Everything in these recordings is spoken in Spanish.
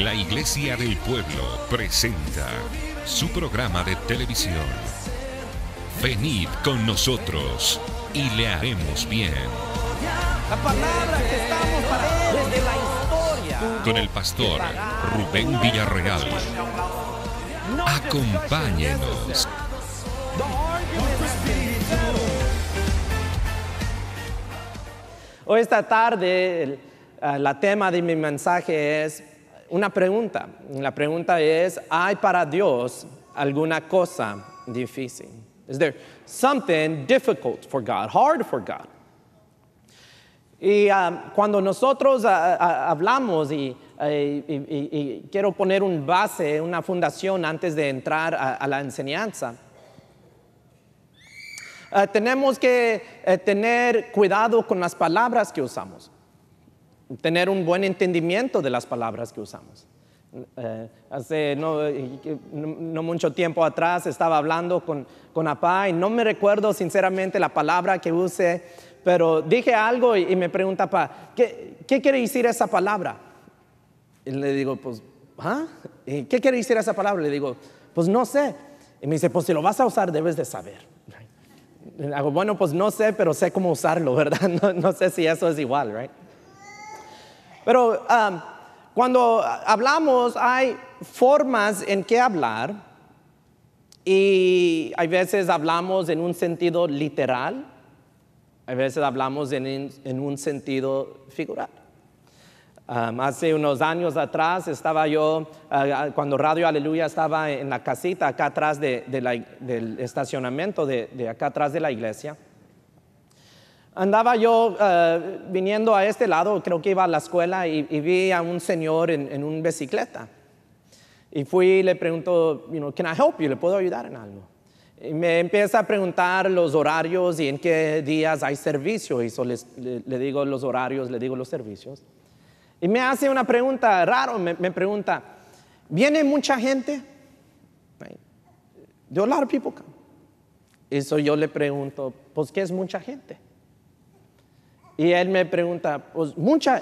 La Iglesia del Pueblo presenta su programa de televisión. Venid con nosotros y le haremos bien. La palabra que estamos para desde la historia. Con el pastor Rubén Villarreal. Acompáñenos. Hoy esta tarde la tema de mi mensaje es una pregunta. La pregunta es, ¿hay para Dios alguna cosa difícil? Is there something difficult for God, hard for God? Y cuando nosotros hablamos y quiero poner un base, una fundación antes de entrar a la enseñanza, tenemos que tener cuidado con las palabras que usamos, tener un buen entendimiento de las palabras que usamos. Hace no mucho tiempo atrás estaba hablando con papá y no me recuerdo sinceramente la palabra que usé, pero dije algo y me pregunta papá, ¿qué quiere decir esa palabra? Y le digo, pues, ¿qué quiere decir esa palabra? Le digo, pues no sé. Y me dice, pues si lo vas a usar debes de saber. Hago, bueno, pues no sé, pero sé cómo usarlo, ¿verdad? No sé si eso es igual, right? Pero cuando hablamos hay formas en que hablar y hay veces hablamos en un sentido literal, hay veces hablamos en un sentido figural. Hace unos años atrás estaba yo, cuando Radio Aleluya estaba en la casita acá atrás del estacionamiento de acá atrás de la iglesia. Andaba yo viniendo a este lado, creo que iba a la escuela y vi a un señor en una bicicleta. Y fui y le pregunto, can I help you? ¿Le puedo ayudar en algo? Y me empieza a preguntar los horarios y en qué días hay servicio. Y le digo los horarios, le digo los servicios. Y me hace una pregunta rara, me pregunta, ¿viene mucha gente? A lot of people come. Eso yo le pregunto, pues, ¿qué es mucha gente? Y él me pregunta, pues,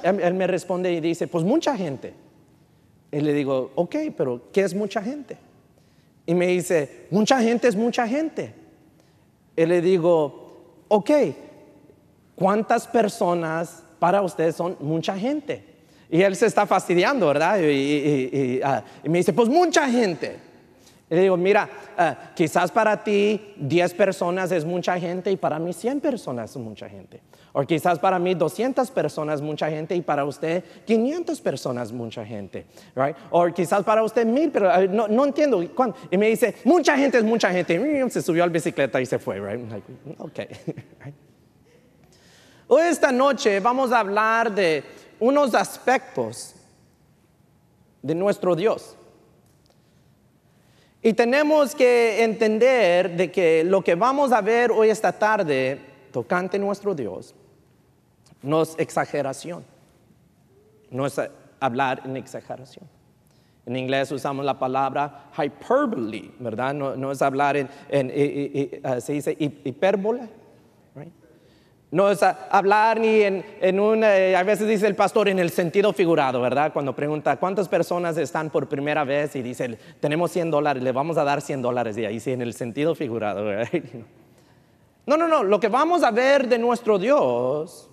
él me responde y dice, pues, mucha gente. Y le digo, ok, pero ¿qué es mucha gente? Y me dice, mucha gente es mucha gente. Y le digo, ok, ¿cuántas personas para usted son mucha gente? Y él se está fastidiando, ¿verdad? Y me dice, pues mucha gente. Y le digo, mira, quizás para ti 10 personas es mucha gente y para mí 100 personas es mucha gente. O quizás para mí 200 personas es mucha gente y para usted 500 personas es mucha gente. Right? O quizás para usted 1000, pero no entiendo. ¿Cuándo? Y me dice, mucha gente es mucha gente. Se subió a la bicicleta y se fue. Right? Like, okay. Right? Hoy esta noche vamos a hablar de unos aspectos de nuestro Dios. Y tenemos que entender de que lo que vamos a ver hoy esta tarde tocante nuestro Dios no es exageración, no es hablar en exageración. En inglés usamos la palabra hyperbole, ¿verdad? No es hablar se dice hipérbole. No es hablar ni a veces dice el pastor en el sentido figurado, ¿verdad? Cuando pregunta cuántas personas están por primera vez y dice, tenemos $100, le vamos a dar $100 y ahí sí en el sentido figurado, ¿verdad? No, lo que vamos a ver de nuestro Dios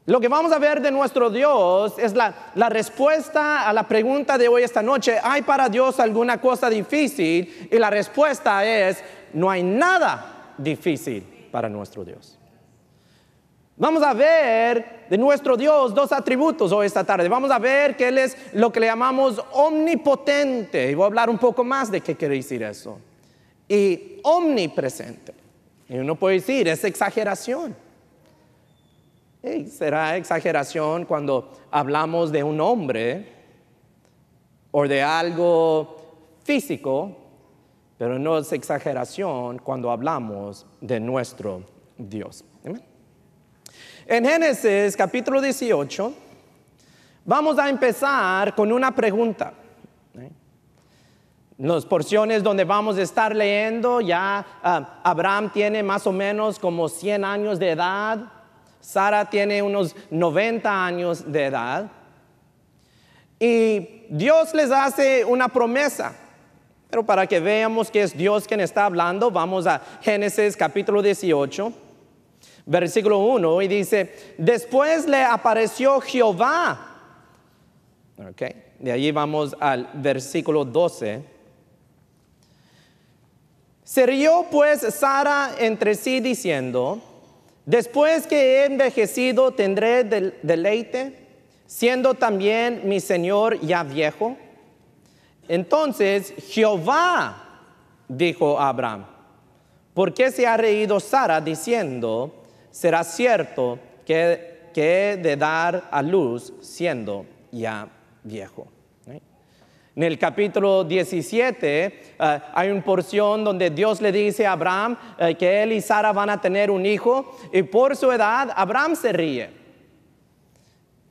lo que vamos a ver de nuestro Dios es la respuesta a la pregunta de hoy esta noche, ¿hay para Dios alguna cosa difícil? Y la respuesta es, no hay nada difícil para nuestro Dios. Vamos a ver de nuestro Dios dos atributos hoy esta tarde. Vamos a ver que Él es lo que le llamamos omnipotente. Y voy a hablar un poco más de qué quiere decir eso. Y omnipresente. Y uno puede decir, es exageración. Y será exageración cuando hablamos de un hombre o de algo físico, pero no es exageración cuando hablamos de nuestro Dios. ¿Amén? En Génesis capítulo 18, vamos a empezar con una pregunta. Las porciones donde vamos a estar leyendo, ya Abraham tiene más o menos como 100 años de edad, Sara tiene unos 90 años de edad. Y Dios les hace una promesa. Pero para que veamos que es Dios quien está hablando, vamos a Génesis capítulo 18, versículo 1, y dice, después le apareció Jehová. Okay. De allí vamos al versículo 12. Se rió pues Sara entre sí diciendo, después que he envejecido tendré deleite, siendo también mi señor ya viejo. Entonces Jehová dijo a Abraham, ¿por qué se ha reído Sara diciendo, será cierto que he de dar a luz siendo ya viejo? En el capítulo 17 hay una porción donde Dios le dice a Abraham que él y Sara van a tener un hijo, y por su edad Abraham se ríe.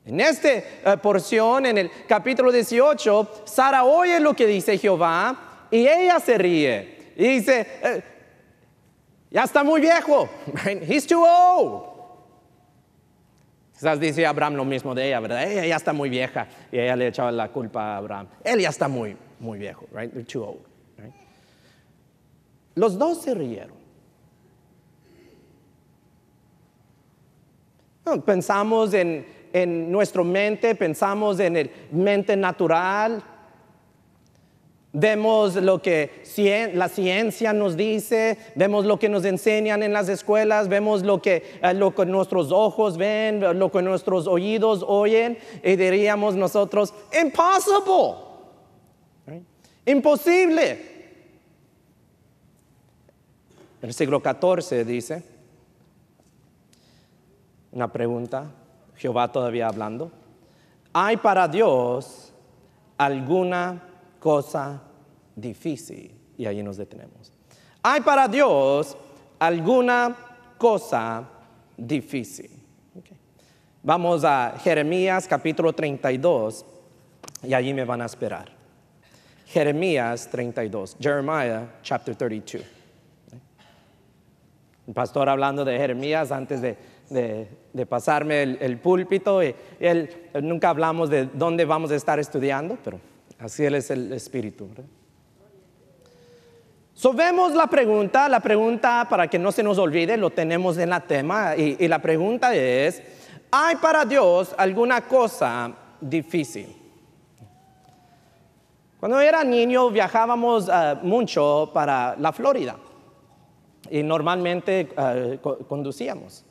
En esta porción, en el capítulo 18, Sara oye lo que dice Jehová y ella se ríe. Y dice, ya está muy viejo. He's too old. Quizás dice Abraham lo mismo de ella, ¿verdad? Ella ya está muy vieja. Y ella le echaba la culpa a Abraham. Él ya está muy viejo, right? They're too old. Right? Los dos se rieron. No, pensamos en nuestra mente, pensamos en el mente natural, vemos lo que la ciencia nos dice, vemos lo que nos enseñan en las escuelas, vemos lo que nuestros ojos ven, lo que nuestros oídos oyen, y diríamos nosotros, impossible, right? Imposible. Versículo 14 dice, una pregunta, Jehová todavía hablando, ¿hay para Dios alguna cosa difícil? Y allí nos detenemos. ¿Hay para Dios alguna cosa difícil? Okay. Vamos a Jeremías capítulo 32 y allí me van a esperar. Jeremías 32, Jeremiah chapter 32. El pastor hablando de Jeremías antes de pasarme el púlpito, y nunca hablamos de dónde vamos a estar estudiando, pero así es el espíritu, ¿verdad? So, vemos la pregunta para que no se nos olvide, lo tenemos en la tema, y la pregunta es, ¿hay para Dios alguna cosa difícil? Cuando era niño viajábamos mucho para la Florida y normalmente conducíamos.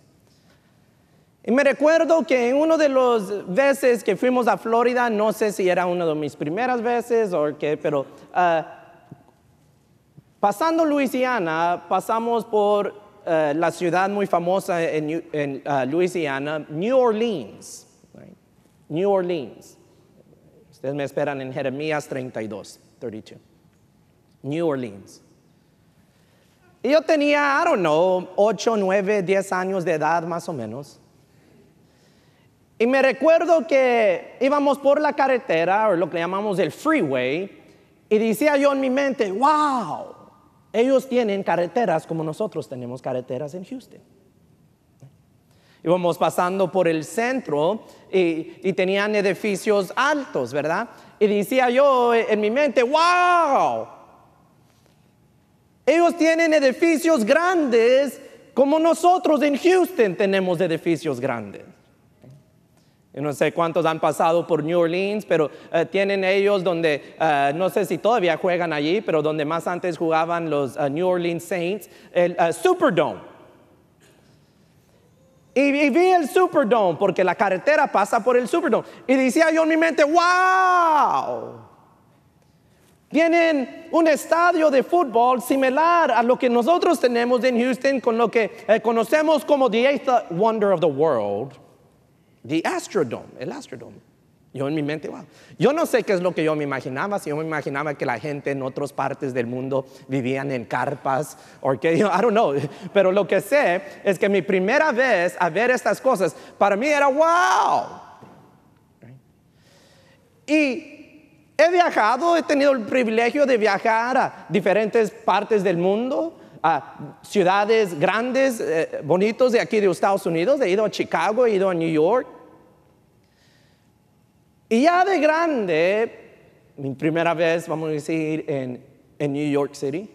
Y me recuerdo que en una de las veces que fuimos a Florida, no sé si era una de mis primeras veces o qué, pero pasando Luisiana, pasamos por la ciudad muy famosa en Luisiana, New Orleans. Right? New Orleans. Ustedes me esperan en Jeremías 32. New Orleans. Y yo tenía, 8, 9, 10 años de edad más o menos. Y me recuerdo que íbamos por la carretera, o lo que llamamos el freeway, y decía yo en mi mente, wow, ellos tienen carreteras como nosotros tenemos carreteras en Houston. Íbamos pasando por el centro y tenían edificios altos, ¿verdad? Y decía yo en mi mente, wow, ellos tienen edificios grandes como nosotros en Houston tenemos edificios grandes. Yo no sé cuántos han pasado por New Orleans, pero tienen ellos donde, no sé si todavía juegan allí, pero donde más antes jugaban los New Orleans Saints, el Superdome. Y vi el Superdome porque la carretera pasa por el Superdome. Y decía yo en mi mente, wow, tienen un estadio de fútbol similar a lo que nosotros tenemos en Houston, con lo que conocemos como the eighth wonder of the world. The Astrodome, el Astrodome. Yo en mi mente, wow. Yo no sé qué es lo que yo me imaginaba. Si yo me imaginaba que la gente en otras partes del mundo vivían en carpas, o que, I don't know. Pero lo que sé es que mi primera vez a ver estas cosas, para mí era wow. Y he viajado, he tenido el privilegio de viajar a diferentes partes del mundo, a ciudades grandes, bonitos de aquí de Estados Unidos. He ido a Chicago, he ido a New York. Y ya de grande, mi primera vez, vamos a decir, en New York City,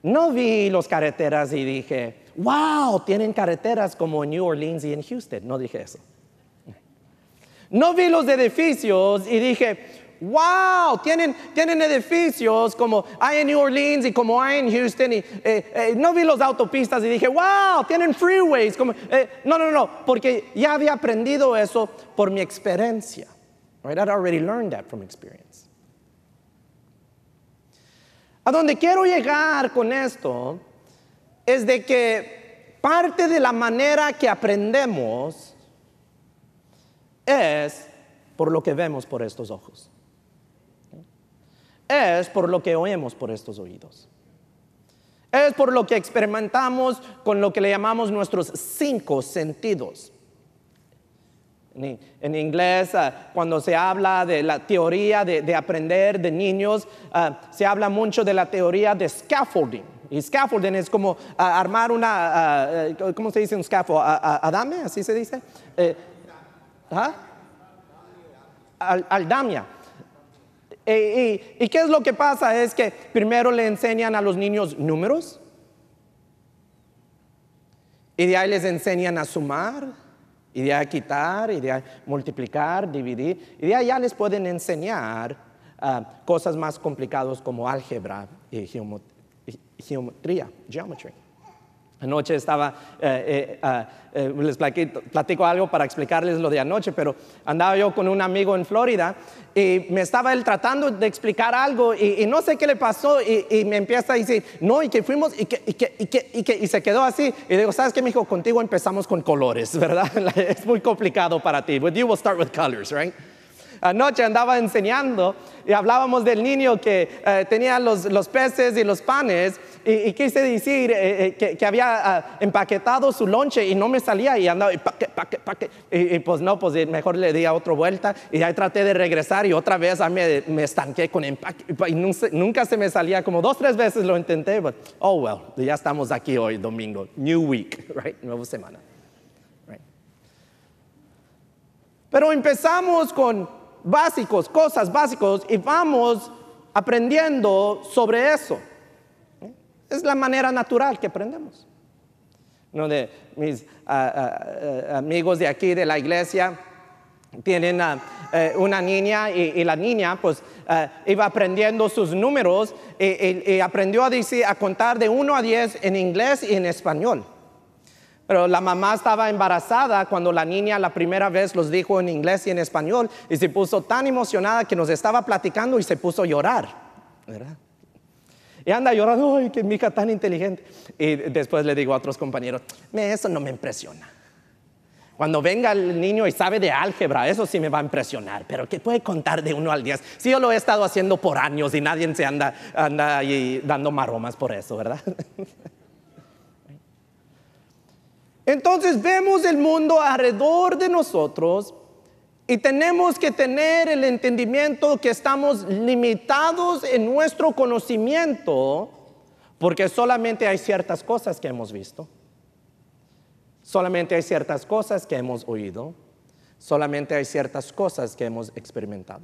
no vi las carreteras y dije, wow, tienen carreteras como en New Orleans y en Houston. No dije eso. No vi los edificios y dije, wow, tienen edificios como hay en New Orleans y como hay en Houston. Y, no vi las autopistas y dije, wow, tienen freeways. No, porque ya había aprendido eso por mi experiencia. Right? I'd already learned that from experience. A donde quiero llegar con esto es de que parte de la manera que aprendemos es por lo que vemos por estos ojos. Es por lo que oímos por estos oídos. Es por lo que experimentamos con lo que le llamamos nuestros 5 sentidos. En inglés, cuando se habla de la teoría de aprender de niños, se habla mucho de la teoría de scaffolding. Y scaffolding es como armar una, ¿cómo se dice un scaffold? ¿Adame? ¿Así se dice? Aldamia. ¿Y qué es lo que pasa? Es que primero le enseñan a los niños números. Y de ahí les enseñan a sumar. Y de ahí quitar, y de ahí multiplicar, dividir. Y de ahí ya les pueden enseñar cosas más complicadas como álgebra y geometría, geometry. Anoche estaba, les platico algo para explicarles lo de anoche, pero andaba yo con un amigo en Florida y me estaba él tratando de explicar algo y no sé qué le pasó y me empieza a decir, no, y que fuimos y se quedó así. Y digo, ¿sabes qué, mijo? Contigo empezamos con colores, ¿verdad? Es muy complicado para ti. With you we'll start with colors, right? Anoche andaba enseñando y hablábamos del niño que tenía los peces y los panes y quise decir que había empaquetado su lonche y no me salía y andaba y pues no, pues mejor le di a otra vuelta y ahí traté de regresar y otra vez me estanqué con empaque y nunca se me salía, como 2 o 3 veces lo intenté, but oh well, ya estamos aquí hoy domingo, new week, right? Nueva semana, right? Pero empezamos con cosas básicas y vamos aprendiendo sobre eso. Es la manera natural que aprendemos. Uno de mis amigos de aquí de la iglesia tienen una niña y la niña pues iba aprendiendo sus números y aprendió a contar de 1 a 10 en inglés y en español. Pero la mamá estaba embarazada cuando la niña la primera vez los dijo en inglés y en español y se puso tan emocionada que nos estaba platicando y se puso a llorar, ¿verdad? Y anda llorando, ¡ay, que mi hija tan inteligente! Y después le digo a otros compañeros, eso no me impresiona. Cuando venga el niño y sabe de álgebra, eso sí me va a impresionar, pero que puede contar de 1 al 10. Sí, yo lo he estado haciendo por años y nadie se anda ahí dando maromas por eso, ¿verdad? Entonces vemos el mundo alrededor de nosotros y tenemos que tener el entendimiento que estamos limitados en nuestro conocimiento porque solamente hay ciertas cosas que hemos visto, solamente hay ciertas cosas que hemos oído, solamente hay ciertas cosas que hemos experimentado.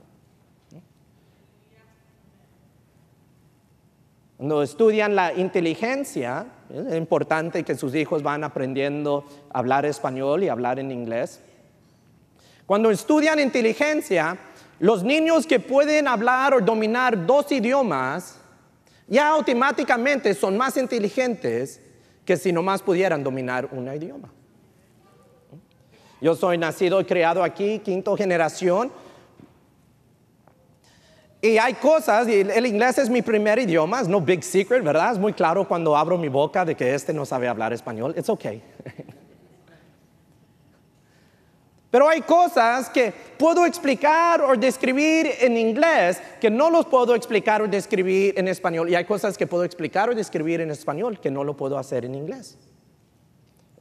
Cuando estudian la inteligencia, es importante que sus hijos van aprendiendo a hablar español y hablar en inglés. Cuando estudian inteligencia, los niños que pueden hablar o dominar 2 idiomas, ya automáticamente son más inteligentes que si nomás pudieran dominar un idioma. Yo soy nacido y criado aquí, 5ª generación. Y hay cosas, y el inglés es mi primer idioma, es no big secret, ¿verdad? Es muy claro cuando abro mi boca de que no sabe hablar español. It's okay. Pero hay cosas que puedo explicar o describir en inglés que no los puedo explicar o describir en español. Y hay cosas que puedo explicar o describir en español que no lo puedo hacer en inglés.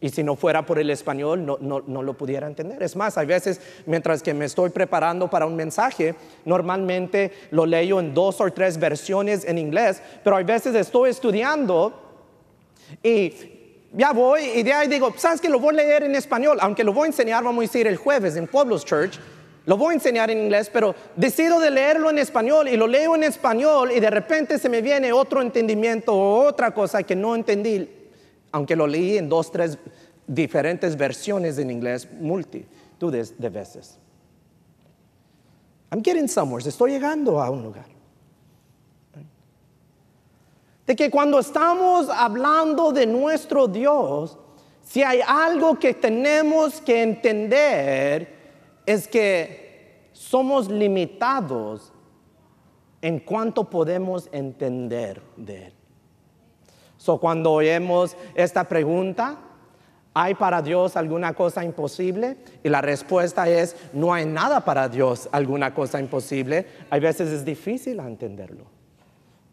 Y si no fuera por el español, no lo pudiera entender. Es más, hay veces, mientras que me estoy preparando para un mensaje, normalmente lo leo en 2 o 3 versiones en inglés, pero hay veces estoy estudiando y ya voy y de ahí digo, ¿sabes qué? Lo voy a leer en español, aunque lo voy a enseñar, vamos a decir, el jueves en Pueblos Church. lo voy a enseñar en inglés, pero decido de leerlo en español y lo leo en español y de repente se me viene otro entendimiento o otra cosa que no entendí, aunque lo leí en 2, 3 diferentes versiones en inglés, multitudes de veces. I'm getting somewhere, estoy llegando a un lugar. De que cuando estamos hablando de nuestro Dios, si hay algo que tenemos que entender, es que somos limitados en cuanto podemos entender de Él. Cuando oímos esta pregunta, ¿hay para Dios alguna cosa imposible? Y la respuesta es, no hay nada para Dios alguna cosa imposible. Hay veces es difícil entenderlo.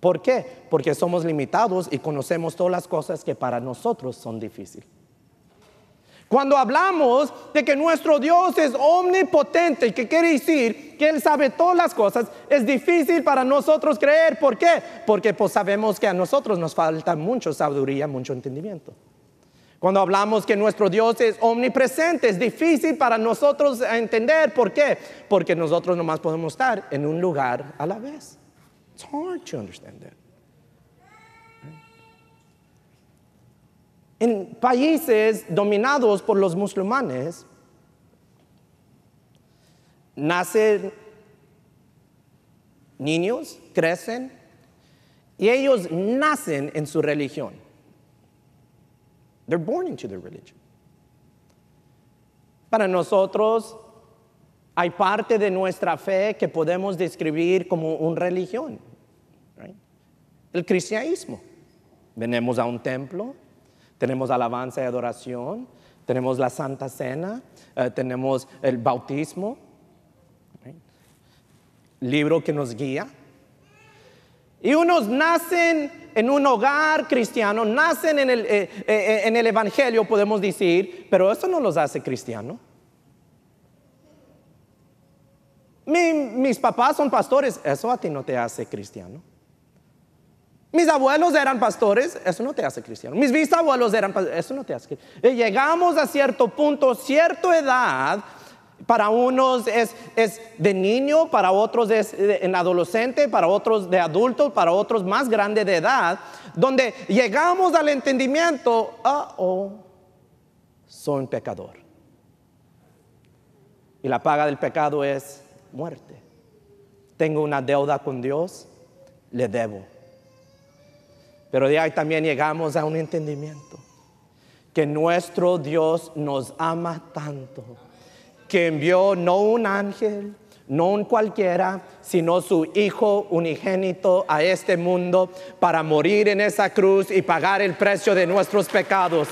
¿Por qué? Porque somos limitados y conocemos todas las cosas que para nosotros son difíciles. Cuando hablamos de que nuestro Dios es omnipotente, que quiere decir que Él sabe todas las cosas, es difícil para nosotros creer. ¿Por qué? Porque pues sabemos que a nosotros nos falta mucha sabiduría, mucho entendimiento. Cuando hablamos que nuestro Dios es omnipresente, es difícil para nosotros entender. ¿Por qué? Porque nosotros nomás podemos estar en un lugar a la vez. It's hard to understand that. En países dominados por los musulmanes, nacen niños, crecen, y ellos nacen en su religión. They're born into their religion. Para nosotros, hay parte de nuestra fe que podemos describir como una religión. Right? El cristianismo. Venimos a un templo. Tenemos alabanza y adoración, tenemos la Santa Cena, tenemos el bautismo, right? Libro que nos guía. Y unos nacen en un hogar cristiano, nacen en el Evangelio, podemos decir, pero eso no los hace cristianos. Mis papás son pastores, eso a ti no te hace cristiano. Mis abuelos eran pastores, eso no te hace cristiano. Mis bisabuelos eran pastores, eso no te hace cristiano. Y llegamos a cierto punto, cierta edad, para unos es de niño, para otros es en adolescente, para otros de adulto, para otros más grande de edad, donde llegamos al entendimiento, soy un pecador. Y la paga del pecado es muerte. Tengo una deuda con Dios, le debo. Pero de ahí también llegamos a un entendimiento que nuestro Dios nos ama tanto, que envió no un ángel, no un cualquiera, sino su Hijo unigénito a este mundo para morir en esa cruz y pagar el precio de nuestros pecados.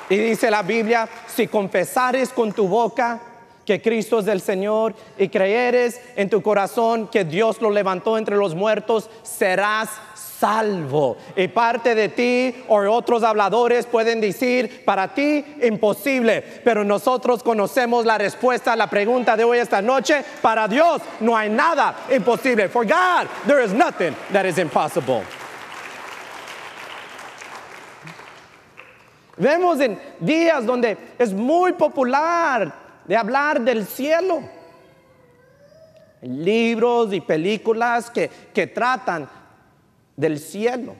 Y dice la Biblia, si confesares con tu boca que Cristo es el Señor y creyeres en tu corazón que Dios lo levantó entre los muertos, serás salvo. Y parte de ti o otros habladores pueden decir, para ti imposible, pero nosotros conocemos la respuesta a la pregunta de hoy esta noche. Para Dios no hay nada imposible. For God there is nothing that is impossible. Vemos en días donde es muy popular de hablar del cielo. Libros y películas que tratan del cielo.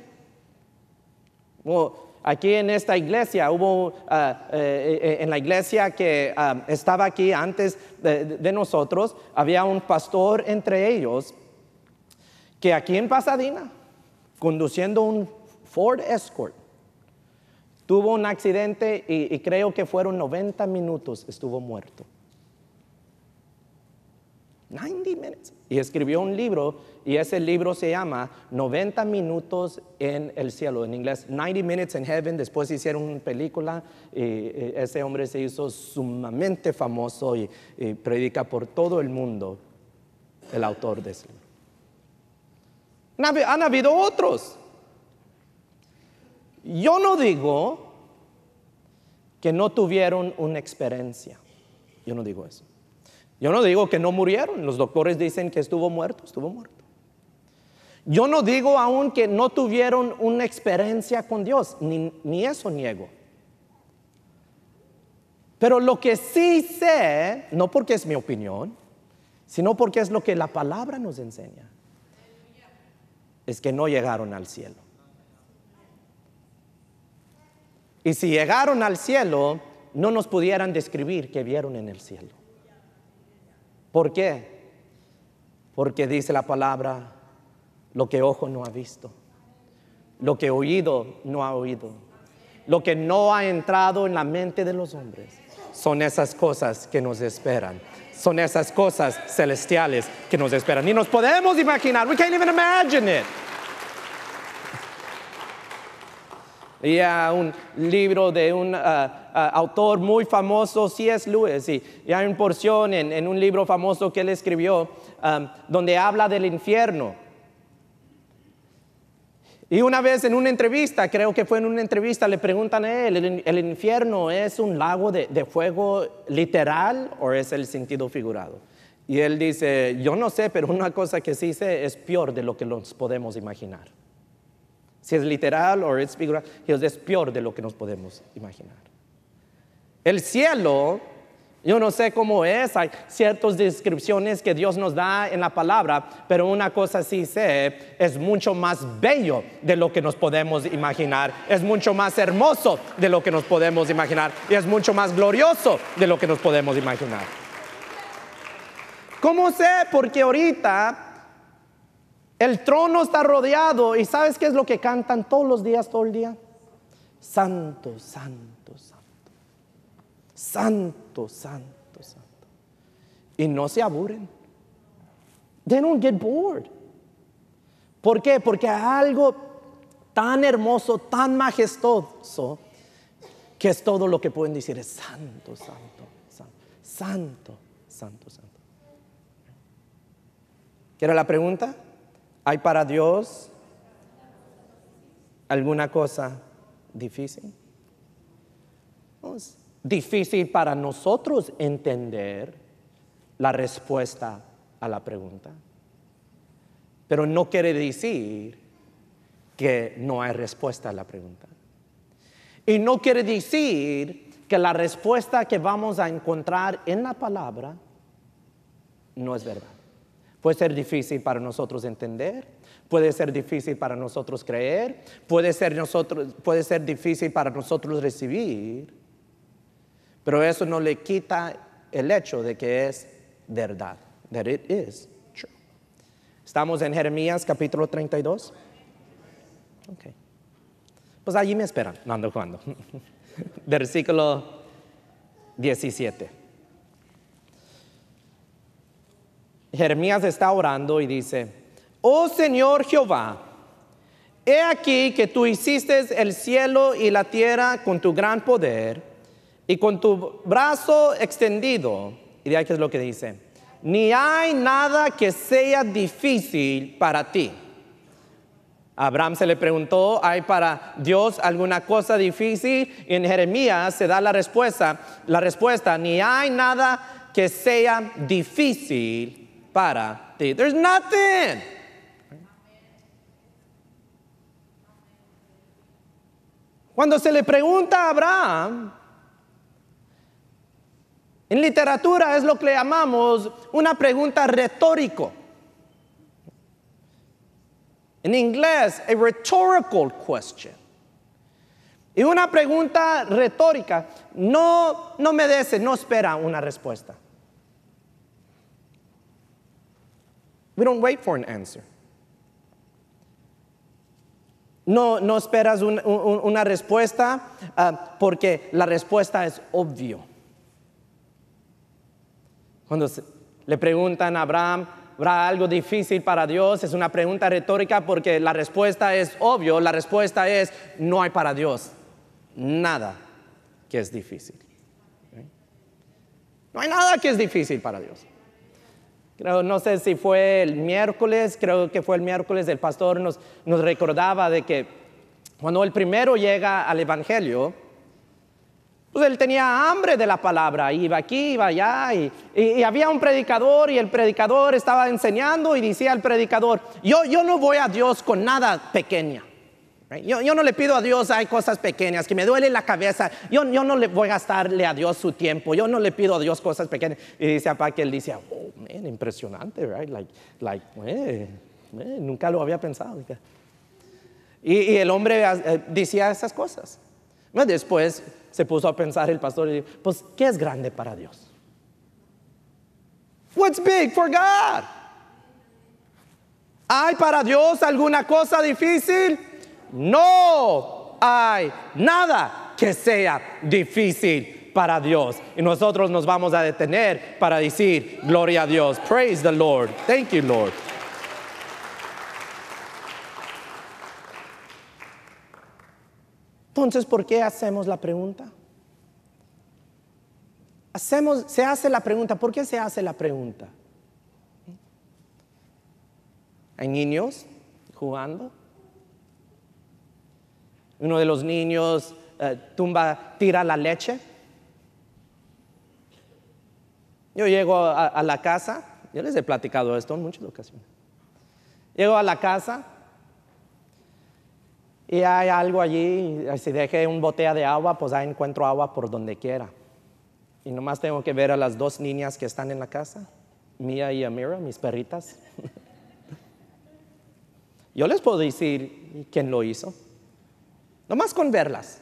Aquí en esta iglesia hubo, en la iglesia que estaba aquí antes de nosotros, había un pastor entre ellos que aquí en Pasadena, conduciendo un Ford Escort, tuvo un accidente y creo que fueron 90 minutos, estuvo muerto. 90 minutes. Y escribió un libro y ese libro se llama 90 minutos en el cielo, en inglés 90 Minutes in Heaven. Después hicieron una película y ese hombre se hizo sumamente famoso y predica por todo el mundo, el autor de ese libro. Han habido otros. Yo no digo que no tuvieron una experiencia. Yo no digo eso. Yo no digo que no murieron. Los doctores dicen que estuvo muerto, estuvo muerto. Yo no digo aún que no tuvieron una experiencia con Dios, ni eso niego. Pero lo que sí sé, no porque es mi opinión, sino porque es lo que la palabra nos enseña, es que no llegaron al cielo. Y si llegaron al cielo, no nos pudieran describir qué vieron en el cielo. ¿Por qué? Porque dice la palabra, lo que ojo no ha visto, lo que oído no ha oído, lo que no ha entrado en la mente de los hombres, son esas cosas que nos esperan. Son esas cosas celestiales que nos esperan. Ni nos podemos imaginar. We can't even imagine it. Leía un libro de un autor muy famoso, C.S. Lewis, y hay una porción en un libro famoso que él escribió donde habla del infierno. Y una vez en una entrevista, creo que fue en una entrevista, le preguntan a él, ¿el infierno es un lago de fuego literal o es el sentido figurado? Y él dice, yo no sé, pero una cosa que sí sé es peor de lo que nos podemos imaginar. Si es literal o es figurado, es peor de lo que nos podemos imaginar. El cielo, yo no sé cómo es, hay ciertas descripciones que Dios nos da en la palabra, pero una cosa sí sé, es mucho más bello de lo que nos podemos imaginar, es mucho más hermoso de lo que nos podemos imaginar, y es mucho más glorioso de lo que nos podemos imaginar. ¿Cómo sé? Porque ahorita el trono está rodeado, y ¿sabes qué es lo que cantan todos los días, todo el día? Santo, santo, santo. Santo, santo, santo. Y no se aburren. They don't get bored. ¿Por qué? Porque hay algo tan hermoso, tan majestuoso, que es todo lo que pueden decir es santo, santo, santo, santo, santo, santo. ¿Qué era la pregunta? ¿Hay para Dios alguna cosa difícil? Es difícil para nosotros entender la respuesta a la pregunta, pero no quiere decir que no hay respuesta a la pregunta. Y no quiere decir que la respuesta que vamos a encontrar en la palabra no es verdad. Puede ser difícil para nosotros entender, puede ser difícil para nosotros creer, puede ser difícil para nosotros recibir, pero eso no le quita el hecho de que es verdad, that it is true. Estamos en Jeremías capítulo 32. Okay. Pues allí me esperan, no ando jugando. Versículo 17. Jeremías está orando y dice, oh Señor Jehová, he aquí que tú hiciste el cielo y la tierra con tu gran poder y con tu brazo extendido. Y de ahí, ¿qué es lo que dice? Ni hay nada que sea difícil para ti. A Abraham se le preguntó, ¿hay para Dios alguna cosa difícil? Y en Jeremías se da la respuesta, ni hay nada que sea difícil para ti. There's nothing. Cuando se le pregunta a Abraham, en literatura es lo que llamamos una pregunta retórica. En inglés, a rhetorical question. Y una pregunta retórica no espera una respuesta. We don't wait for an answer. No esperas una respuesta porque la respuesta es obvio. Cuando le preguntan a Abraham, ¿habrá algo difícil para Dios? Es una pregunta retórica porque la respuesta es obvio. La respuesta es, no hay para Dios nada que es difícil. No hay nada que es difícil para Dios. No sé si fue el miércoles, creo que fue el miércoles, el pastor nos recordaba de que cuando el primero llega al evangelio, pues él tenía hambre de la palabra, iba aquí, iba allá, y había un predicador, y el predicador estaba enseñando, y decía al predicador, yo no voy a Dios con nada pequeña. Right? Yo no le pido a Dios, hay cosas pequeñas, que me duele la cabeza. Yo no le voy a gastarle a Dios su tiempo. Yo no le pido a Dios cosas pequeñas. Y dice papá que él dice, oh, man, impresionante, right? Nunca lo había pensado. Y el hombre decía esas cosas. Después se puso a pensar el pastor y dijo, pues, ¿qué es grande para Dios? What's big for God? ¿Hay para Dios alguna cosa difícil? No hay nada que sea difícil para Dios. Y nosotros nos vamos a detener para decir, gloria a Dios. Praise the Lord. Thank you, Lord. Entonces, ¿por qué hacemos la pregunta? Se hace la pregunta. ¿Por qué se hace la pregunta? Hay niños jugando. Uno de los niños tira la leche. Yo llego a la casa. Yo les he platicado esto en muchas ocasiones. Llego a la casa y hay algo allí. Si dejé un botella de agua, pues ahí encuentro agua por donde quiera. Y nomás tengo que ver a las dos niñas que están en la casa, Mía y Amira, mis perritas. Yo les puedo decir quién lo hizo. Nomás con verlas.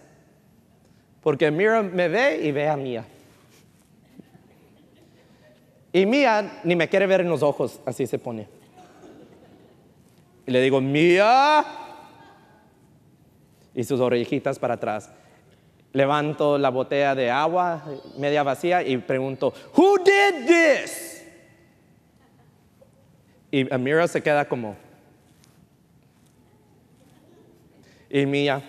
Porque Mira me ve y ve a Mía. Y Mía ni me quiere ver en los ojos, así se pone. Y le digo, Mía. Y sus orejitas para atrás. Levanto la botella de agua media vacía y pregunto, Who did this? Y Amira se queda como. Y Mía.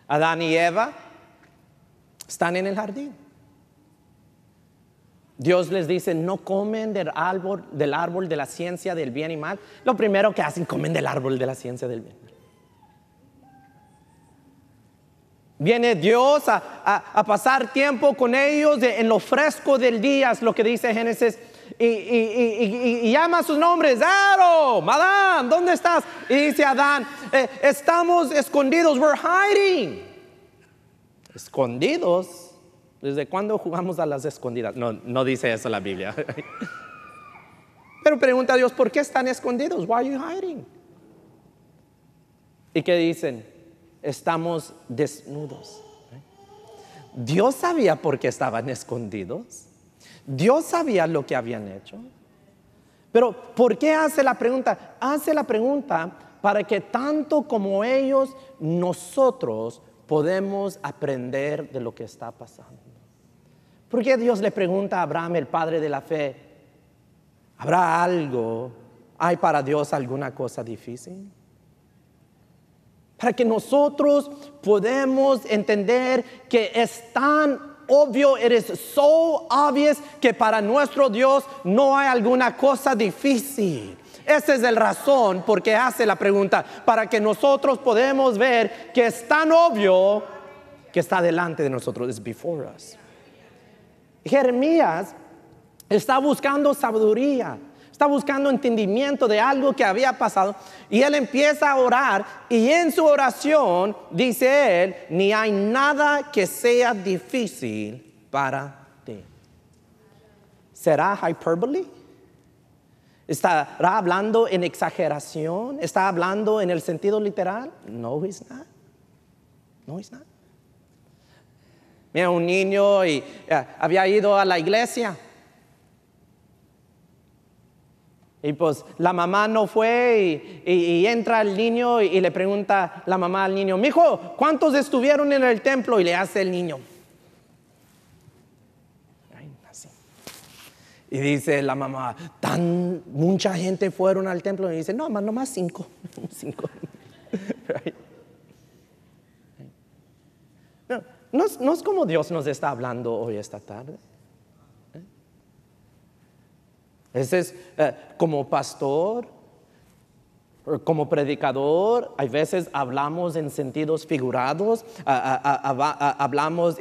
Adán y Eva están en el jardín. Dios les dice, no comen del árbol de la ciencia del bien y mal. Lo primero que hacen, comen del árbol de la ciencia del bien y mal. Viene Dios a pasar tiempo con ellos en lo fresco del día, es lo que dice Génesis. Y llama sus nombres, Adam, Adán, ¿dónde estás? Y dice Adán, estamos escondidos, we're hiding. ¿Escondidos? ¿Desde cuándo jugamos a las escondidas? No dice eso la Biblia. Pero pregunta a Dios, ¿por qué están escondidos? Why are you hiding? ¿Y qué dicen? Estamos desnudos. Dios sabía por qué estaban escondidos. Dios sabía lo que habían hecho. Pero ¿por qué hace la pregunta? Hace la pregunta para que tanto como ellos, nosotros podemos aprender de lo que está pasando. ¿Por qué Dios le pregunta a Abraham, el padre de la fe? ¿Hay para Dios alguna cosa difícil? Para que nosotros podamos entender que es tan obvio, it is so obvious, que para nuestro Dios no hay alguna cosa difícil. Esa es la razón por qué hace la pregunta, para que nosotros podamos ver que es tan obvio que está delante de nosotros, is before us. Jeremías está buscando sabiduría, está buscando entendimiento de algo que había pasado, y él empieza a orar, y en su oración dice él, ni hay nada que sea difícil para ti. ¿Será hyperbole? ¿Estará hablando en exageración? ¿Está hablando en el sentido literal? No, he's not. No, he's not. Mira, un niño había ido a la iglesia. Y pues la mamá no fue y entra el niño y le pregunta la mamá al niño, mijo, ¿cuántos estuvieron en el templo? Y le hace el niño. Así. Y dice la mamá, mucha gente fueron al templo. Y dice, no, nomás 5. 5. Right? No es como Dios nos está hablando hoy esta tarde. Ese es como pastor, Como predicador, hay veces hablamos en sentidos figurados, hablamos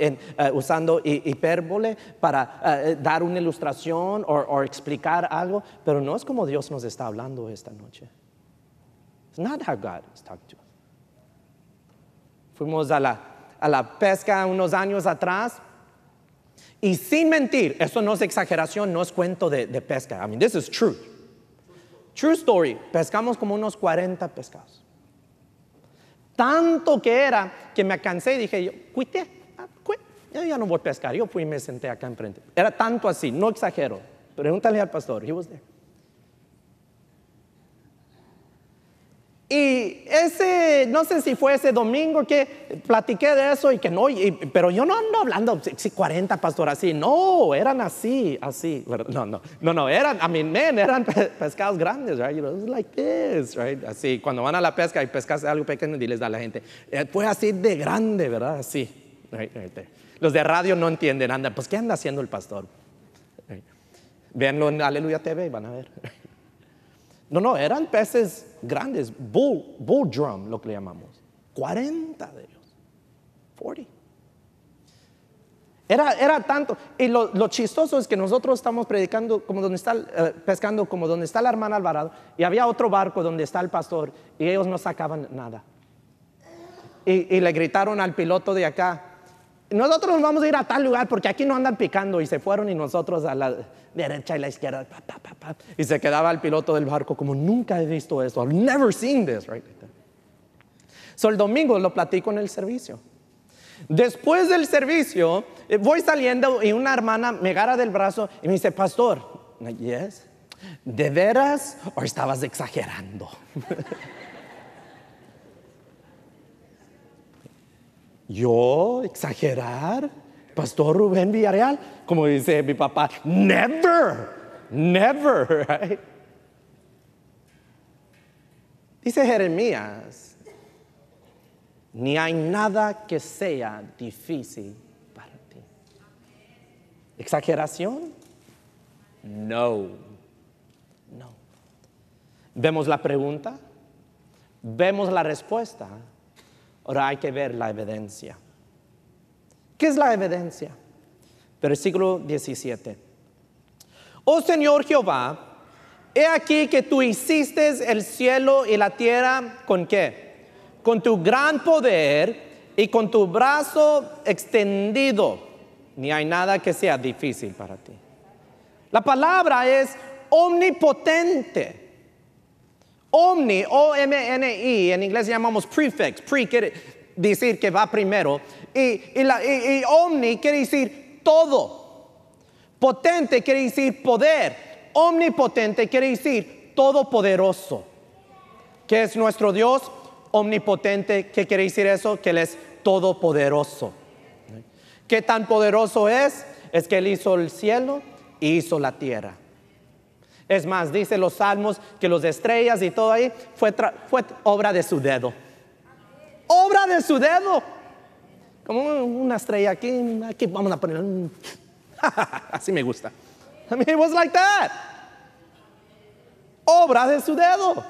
usando hipérbole para dar una ilustración o explicar algo, pero no es como Dios nos está hablando esta noche. It's not how God is talking to us. Fuimos a la pesca unos años atrás y sin mentir, eso no es exageración, no es cuento de pesca. I mean, this is truth. True story, pescamos como unos 40 pescados. Tanto que era que me cansé y dije yo, yo ya no voy a pescar. Yo fui y me senté acá enfrente. Era tanto así, no exagero. Pregúntale al pastor, he was there. Y no sé si fue ese domingo que platiqué de eso y que no, pero yo no ando hablando, sí, 40 pastor, así, no, eran así, no, eran, eran pescados grandes, right, it was like this, right, así, cuando van a la pesca y pescas algo pequeño y les da a la gente, fue así de grande, ¿verdad, así, right there. Los de radio no entienden, pues, ¿qué anda haciendo el pastor? Right. Véanlo en Aleluya TV y van a ver. No, eran peces grandes, bull drum, lo que le llamamos. 40 de ellos. 40. Era tanto. Y lo chistoso es que nosotros estamos predicando como donde está, pescando como donde está la hermana Alvarado, y había otro barco donde está el pastor, y ellos no sacaban nada. Y le gritaron al piloto de acá, nosotros nos vamos a ir a tal lugar porque aquí no andan picando, y se fueron y nosotros a la derecha y la izquierda, y se quedaba el piloto del barco como nunca he visto esto, I've never seen this, right? So el domingo lo platico en el servicio. Después del servicio voy saliendo y una hermana me agarra del brazo y me dice, pastor, yes, ¿de veras o estabas exagerando? ¿Yo exagerar? Pastor Rubén Villarreal, como dice mi papá, never, right? Dice Jeremías, ni hay nada que sea difícil para ti. ¿Exageración? No. Vemos la pregunta, vemos la respuesta. Ahora hay que ver la evidencia. ¿Qué es la evidencia? Versículo 17. Oh Señor Jehová, he aquí que tú hiciste el cielo y la tierra, ¿con qué? Con tu gran poder y con tu brazo extendido. Ni hay nada que sea difícil para ti. La palabra es omnipotente. Omni, O-M-N-I, en inglés llamamos prefix. Pre quiere decir que va primero. Y omni quiere decir todo. Potente quiere decir poder. Omnipotente quiere decir todopoderoso. ¿Qué es nuestro Dios? Omnipotente. ¿Qué quiere decir eso? Que Él es todopoderoso. ¿Qué tan poderoso es? Es que Él hizo el cielo y hizo la tierra. Es más, dice los salmos que las estrellas y todo ahí fue obra de su dedo. Obra de su dedo. Como una estrella aquí vamos a poner. Así me gusta. I mean, it was like that. Obra de su dedo.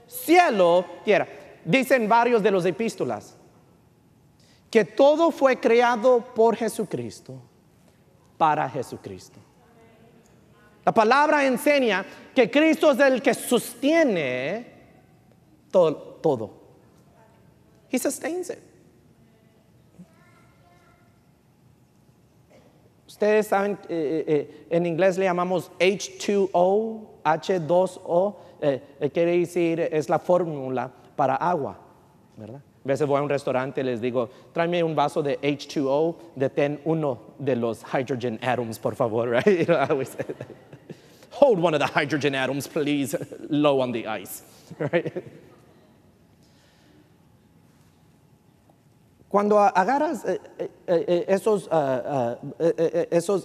Cielo, tierra. Dicen varios de los epístolas que todo fue creado por Jesucristo, para Jesucristo. La palabra enseña que Cristo es el que sostiene todo. He sustains it. Ustedes saben, en inglés le llamamos H2O, H2O, quiere decir, es la fórmula para agua, ¿verdad? A veces voy a un restaurante y les digo, tráeme un vaso de H2O, detén uno de los hydrogen atoms, por favor, right? You know, I always say that. Hold one of the hydrogen atoms, please, low on the ice, right? Cuando agarras esos,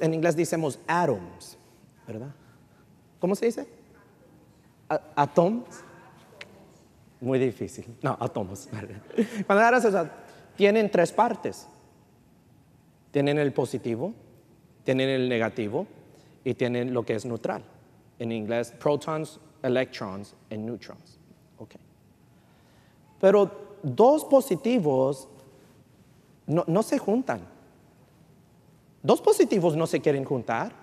en inglés decimos atoms, ¿verdad? ¿Cómo se dice? Atoms. Muy difícil. No, átomos. Cuando agarras eso, tienen tres partes. Tienen el positivo, tienen el negativo y tienen lo que es neutral. En inglés, protons, electrons and neutrons. Okay. Pero dos positivos no se juntan. Dos positivos no se quieren juntar.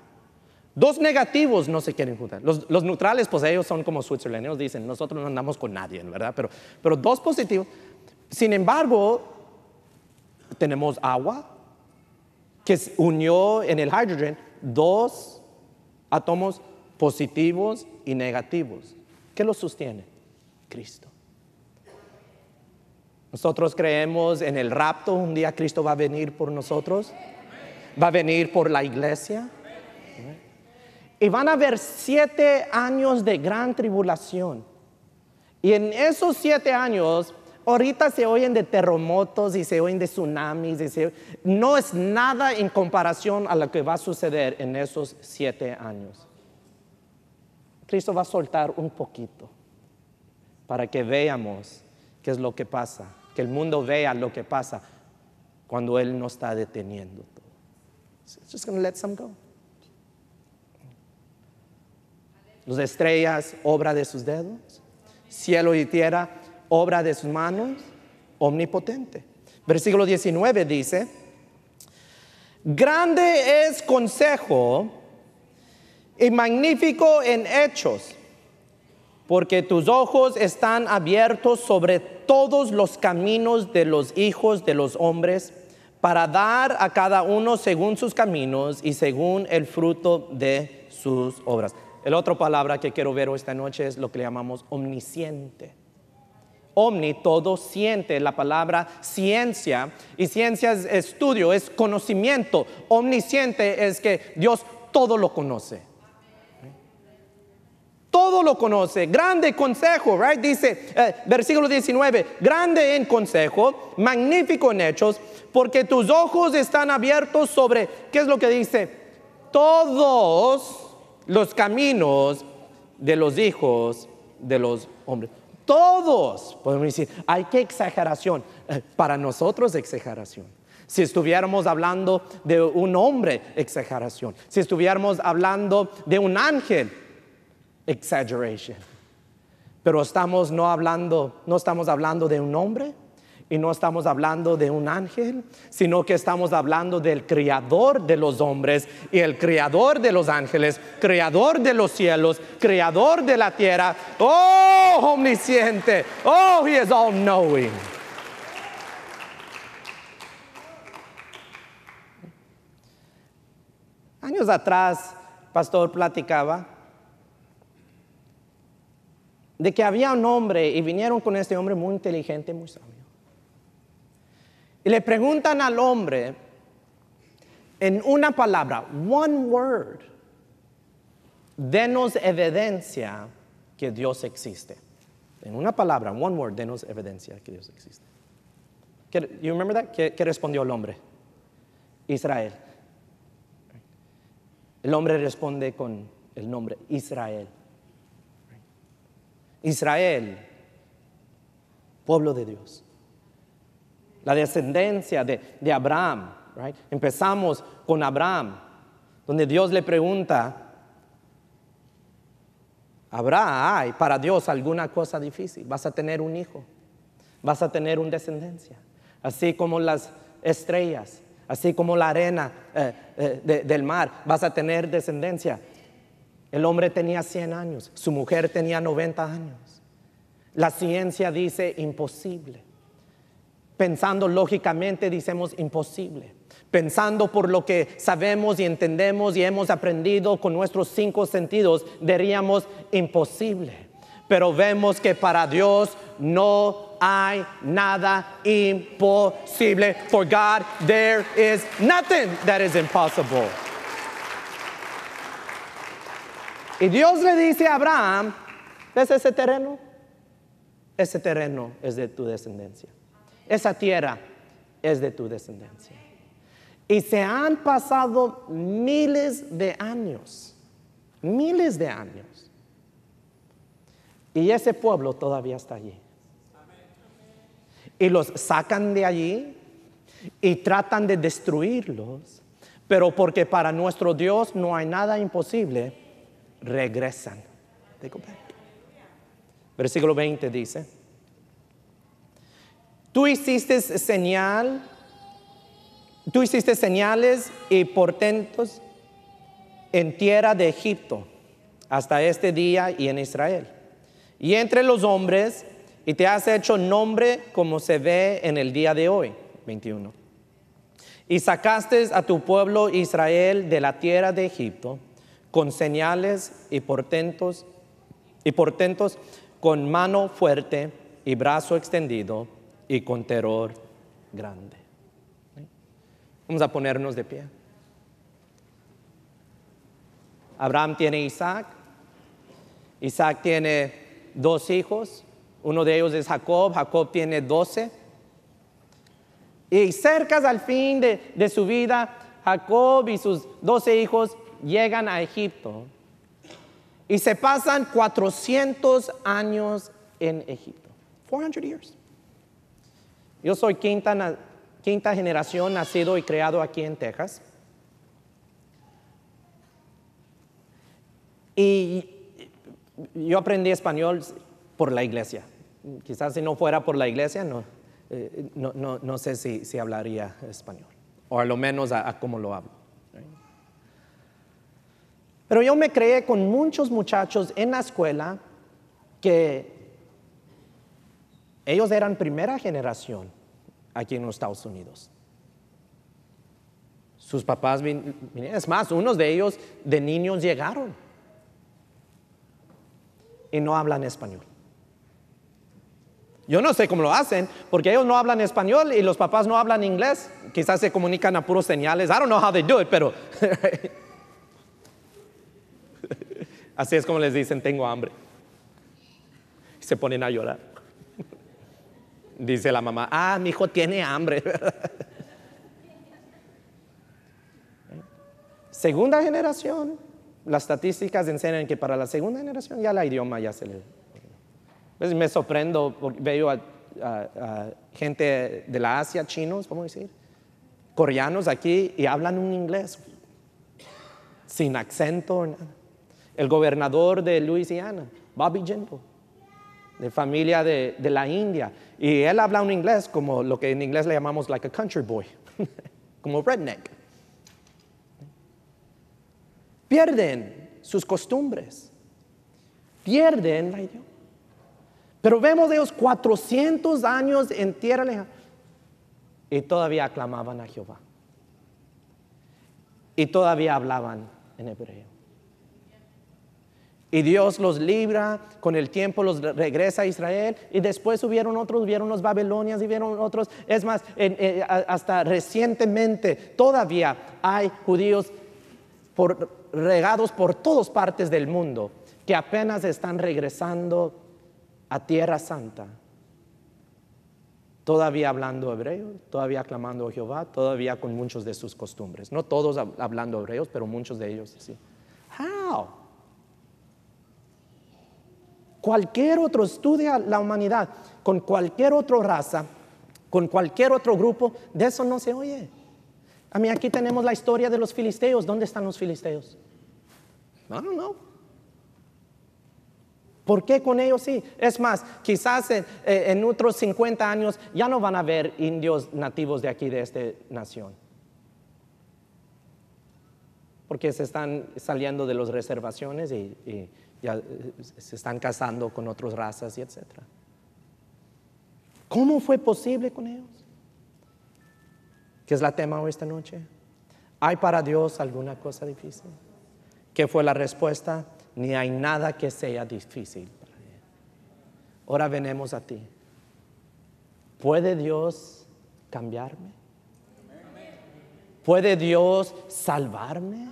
Dos negativos no se quieren juntar. Los neutrales, pues ellos son como Switzerland. Ellos dicen, nosotros no andamos con nadie, ¿verdad? Pero dos positivos. Sin embargo, tenemos agua que se unió en el hydrogen dos átomos positivos y negativos. ¿Qué los sostiene? Cristo. Nosotros creemos en el rapto. Un día Cristo va a venir por nosotros. Va a venir por la iglesia. Y van a haber 7 años de gran tribulación. Y en esos 7 años, ahorita se oyen de terremotos y se oyen de tsunamis. No es nada en comparación a lo que va a suceder en esos 7 años. Cristo va a soltar un poquito para que veamos qué es lo que pasa. Que el mundo vea lo que pasa cuando Él no está deteniendo todo. It's just going to let some go. Las estrellas, obra de sus dedos. Cielo y tierra, obra de sus manos. Omnipotente. Versículo 19 dice: grande es consejo y magnífico en hechos, porque tus ojos están abiertos sobre todos los caminos de los hijos de los hombres, para dar a cada uno según sus caminos y según el fruto de sus obras. La otra palabra que quiero ver esta noche es lo que le llamamos omnisciente. Omni, todo, siente, la palabra ciencia, y ciencia es estudio, es conocimiento. Omnisciente es que Dios todo lo conoce. Todo lo conoce. Grande consejo, right? Dice, versículo 19, grande en consejo, magnífico en hechos, porque tus ojos están abiertos sobre, ¿qué es lo que dice? Todos los caminos de los hijos de los hombres. Todos, podemos decir, hay que exageración. Para nosotros exageración. Si estuviéramos hablando de un hombre, exageración. Si estuviéramos hablando de un ángel, exaggeration. Pero no estamos hablando de un hombre y no estamos hablando de un ángel, sino que estamos hablando del creador de los hombres y el creador de los ángeles, creador de los cielos, creador de la tierra. Oh, omnisciente. Oh, he is all knowing. Años atrás, pastor platicaba de que había un hombre y vinieron con este hombre muy inteligente, muy sabio. Y le preguntan al hombre en una palabra, one word, denos evidencia que Dios existe. En una palabra, one word, denos evidencia que Dios existe. You remember that? ¿Qué respondió el hombre? Israel. El hombre responde con el nombre Israel. Israel, pueblo de Dios. La descendencia de Abraham, right? Empezamos con Abraham, donde Dios le pregunta, ¿habrá para Dios alguna cosa difícil? Vas a tener un hijo, vas a tener una descendencia, así como las estrellas, así como la arena del mar, vas a tener descendencia. El hombre tenía 100 años, su mujer tenía 90 años. La ciencia dice imposible. Pensando lógicamente decimos imposible. Pensando por lo que sabemos y entendemos y hemos aprendido con nuestros 5 sentidos, diríamos imposible. Pero vemos que para Dios no hay nada imposible. For God there is nothing that is impossible. Y Dios le dice a Abraham, ¿ves ese terreno? Ese terreno es de tu descendencia. Esa tierra es de tu descendencia. Y se han pasado miles de años. Miles de años. Y ese pueblo todavía está allí. Y los sacan de allí y tratan de destruirlos. Pero porque para nuestro Dios no hay nada imposible, regresan. Versículo 20 dice: Tú hiciste señales y portentos en tierra de Egipto hasta este día y en Israel y entre los hombres, y te has hecho nombre como se ve en el día de hoy. 21. Y sacaste a tu pueblo Israel de la tierra de Egipto con señales y portentos, con mano fuerte y brazo extendido y con terror grande. Vamos a ponernos de pie. Abraham tiene Isaac. Isaac tiene 2 hijos. Uno de ellos es Jacob. Jacob tiene 12. Y cerca al fin de su vida, Jacob y sus 12 hijos llegan a Egipto. Y se pasan 400 años en Egipto. 400 years. Yo soy quinta generación, nacido y creado aquí en Texas. Y yo aprendí español por la iglesia. Quizás si no fuera por la iglesia, no sé si hablaría español. O a lo menos a cómo lo hablo. Pero yo me creé con muchos muchachos en la escuela que ellos eran primera generación aquí en los Estados Unidos. Sus papás vinieron. Es más, unos de ellos de niños llegaron y no hablan español. Yo no sé cómo lo hacen, porque ellos no hablan español y los papás no hablan inglés. Quizás se comunican a puros señales. I don't know how they do it, pero así es como les dicen, tengo hambre. Y se ponen a llorar. Dice la mamá, mi hijo tiene hambre. Segunda generación, las estadísticas enseñan que para la segunda generación ya la idioma ya se le... Pues me sorprendo porque veo a gente de la Asia, chinos, ¿cómo decir? Coreanos aquí y hablan un inglés sin acento. Nada. El gobernador de Luisiana, Bobby Jindal, de familia de la India, y él habla un inglés como lo que en inglés le llamamos like a country boy, como redneck. Pierden sus costumbres, pierden la idioma. Pero vemos de ellos 400 años en tierra lejana y todavía aclamaban a Jehová. Y todavía hablaban en hebreo. Y Dios los libra, con el tiempo los regresa a Israel. Y después hubieron otros, vieron los babilonias y vieron otros. Es más, hasta recientemente todavía hay judíos regados por todas partes del mundo que apenas están regresando a Tierra Santa, todavía hablando hebreo, todavía aclamando a Jehová, todavía con muchos de sus costumbres. No todos hablando hebreos, pero muchos de ellos sí. How? Cualquier otro estudia la humanidad, con cualquier otra raza, con cualquier otro grupo, de eso no se oye. A mí aquí tenemos la historia de los filisteos. ¿Dónde están los filisteos? I don't know. ¿Por qué con ellos sí? Es más, quizás en otros 50 años ya no van a haber indios nativos de aquí, de esta nación. Porque se están saliendo de las reservaciones y ya se están casando con otras razas y etc. ¿Cómo fue posible con ellos? ¿Qué es la tema hoy esta noche? ¿Hay para Dios alguna cosa difícil? ¿Qué fue la respuesta? Ni hay nada que sea difícil para Él. Ahora venimos a ti. ¿Puede Dios cambiarme? ¿Puede Dios salvarme?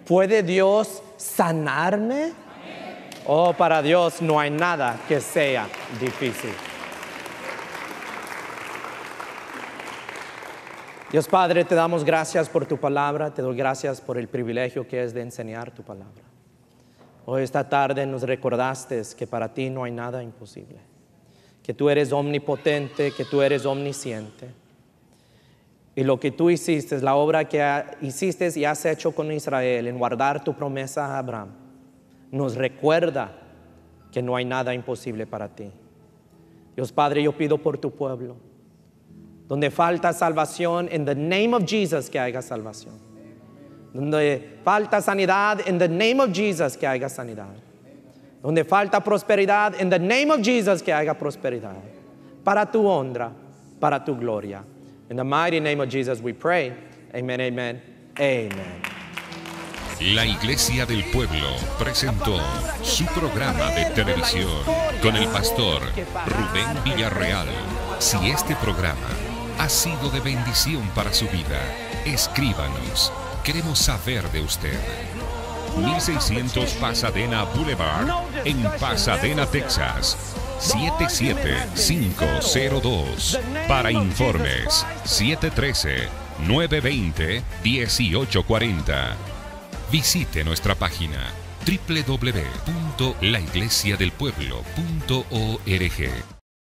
¿Puede Dios sanarme? Oh, para Dios no hay nada que sea difícil. Dios Padre, te damos gracias por tu palabra. Te doy gracias por el privilegio que es de enseñar tu palabra. Hoy esta tarde nos recordaste que para ti no hay nada imposible, que tú eres omnipotente, que tú eres omnisciente. Y lo que tú hiciste, la obra que hiciste y has hecho con Israel en guardar tu promesa a Abraham, nos recuerda que no hay nada imposible para ti. Dios Padre, yo pido por tu pueblo. Donde falta salvación, in the name of Jesus, que haya salvación. Donde falta sanidad, in the name of Jesus, que haya sanidad. Donde falta prosperidad, in the name of Jesus, que haya prosperidad. Para tu honra, para tu gloria. In the mighty name of Jesus we pray. Amen, amen, amen. La Iglesia del Pueblo presentó su programa de televisión con el pastor Rubén Villarreal. Si este programa ha sido de bendición para su vida, escríbanos. Queremos saber de usted. 1600 Pasadena Boulevard, en Pasadena, Texas. 77502. Para informes, 713-920-1840. Visite nuestra página www.laiglesiadelpueblo.org.